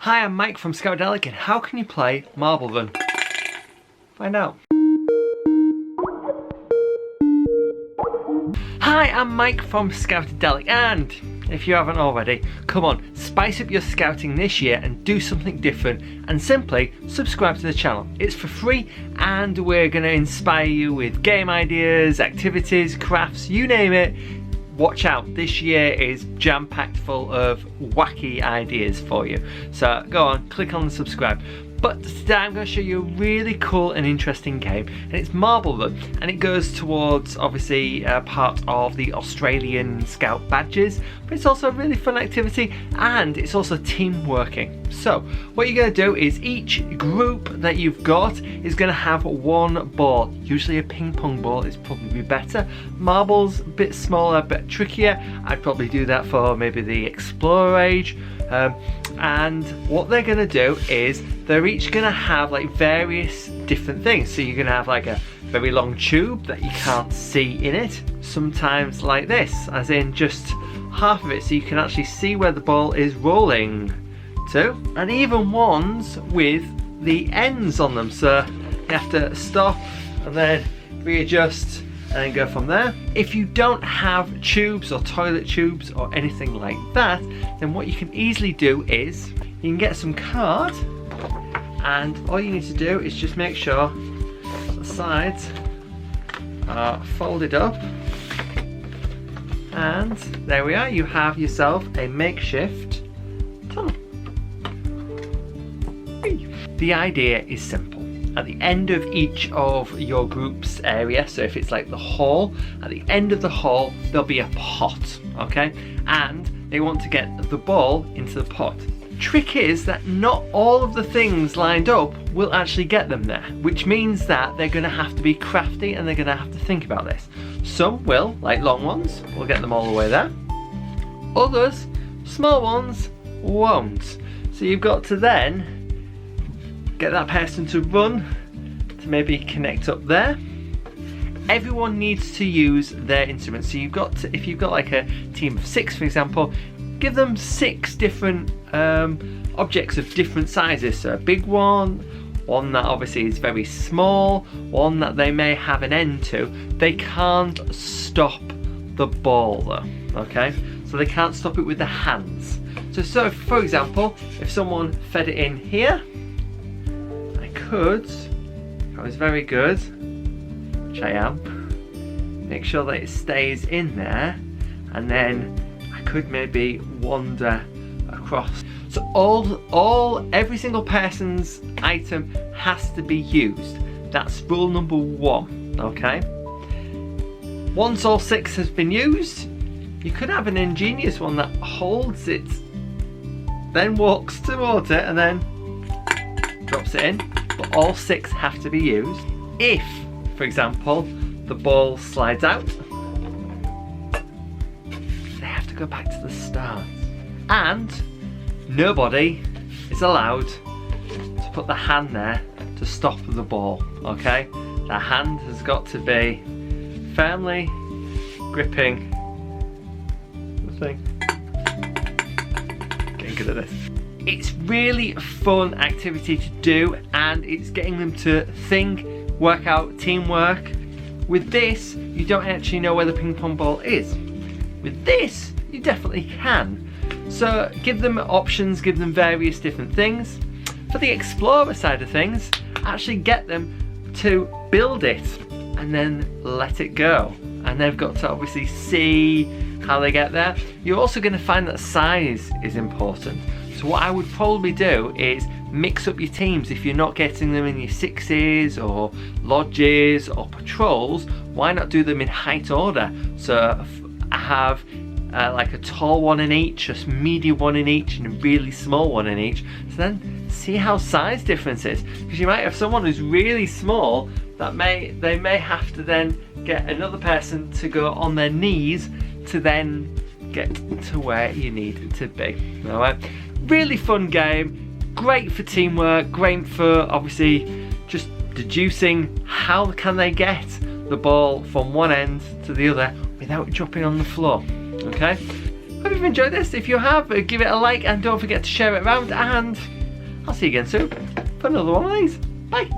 Hi, I'm Mike from Scoutadelic, and how can you play Marble Run? Find out. Hi, I'm Mike from Scoutadelic, and if you haven't already, come on, spice up your scouting this year and do something different, and simply subscribe to the channel. It's for free, and we're going to inspire you with game ideas, activities, crafts, you name it. Watch out, this year is jam-packed full of wacky ideas for you. So go on, click on the subscribe. But today I'm going to show you a really cool and interesting game, and it's Marble Run, and it goes towards obviously part of the Australian Scout badges, but it's also a really fun activity, and it's also team working. So what you're going to do is each group that you've got is going to have one ball. Usually a ping pong ball is probably better. Marbles a bit smaller, a bit trickier. I'd probably do that for maybe the Explorer age. And what they're going to do is they're each going to have like various different things. So you're going to have like a very long tube that you can't see in it, sometimes like this, as in just half of it, so you can actually see where the ball is rolling to, and even ones with the ends on them, so you have to stop and then readjust and then go from there. If you don't have tubes or toilet tubes or anything like that, then what you can easily do is you can get some card, and all you need to do is just make sure the sides are folded up, and there we are, you have yourself a makeshift tunnel. The idea is simple. At the end of each of your group's area, so if it's like the hall, at the end of the hall there'll be a pot, okay? And they want to get the ball into the pot. Trick is that not all of the things lined up will actually get them there, which means that they're going to have to be crafty and they're going to have to think about this. Some will, like long ones, will get them all the way there. Others, small ones, won't. So you've got to then get that person to run to maybe connect up there. Everyone needs to use their instruments. So you've got to, if you've got like a team of 6, for example, give them 6 different objects of different sizes. So a big one that obviously is very small, one that they may have an end to. They can't stop the ball though, okay? So they can't stop it with the hands. So for example, if someone fed it in here, if I was very good, which I am, make sure that it stays in there, and then I could maybe wander across. So every single person's item has to be used. That's rule number 1, okay? Once all 6 has been used, you could have an ingenious one that holds it, then walks towards it, and then drops it in. But all 6 have to be used. If, for example, the ball slides out, they have to go back to the start. And nobody is allowed to put the hand there to stop the ball, okay? The hand has got to be firmly gripping the thing. Getting good at this. It's really fun activity to do, and it's getting them to think, work out, teamwork. With this, you don't actually know where the ping pong ball is. With this, you definitely can. So give them options, give them various different things. For the Explorer side of things, actually get them to build it and then let it go. And they've got to obviously see how they get there. You're also going to find that size is important. So what I would probably do is mix up your teams. If you're not getting them in your 6s or lodges or patrols, why not do them in height order? So I have like a tall one in each, a medium one in each, and a really small one in each. So then see how size difference is, because you might have someone who's really small that they may have to then get another person to go on their knees to then get to where you need to be. All right. Really fun game, great for teamwork, great for obviously just deducing how can they get the ball from one end to the other without dropping on the floor, okay? hope you've enjoyed this. If you have, give it a like and don't forget to share it around, and I'll see you again soon for another one of these. Bye.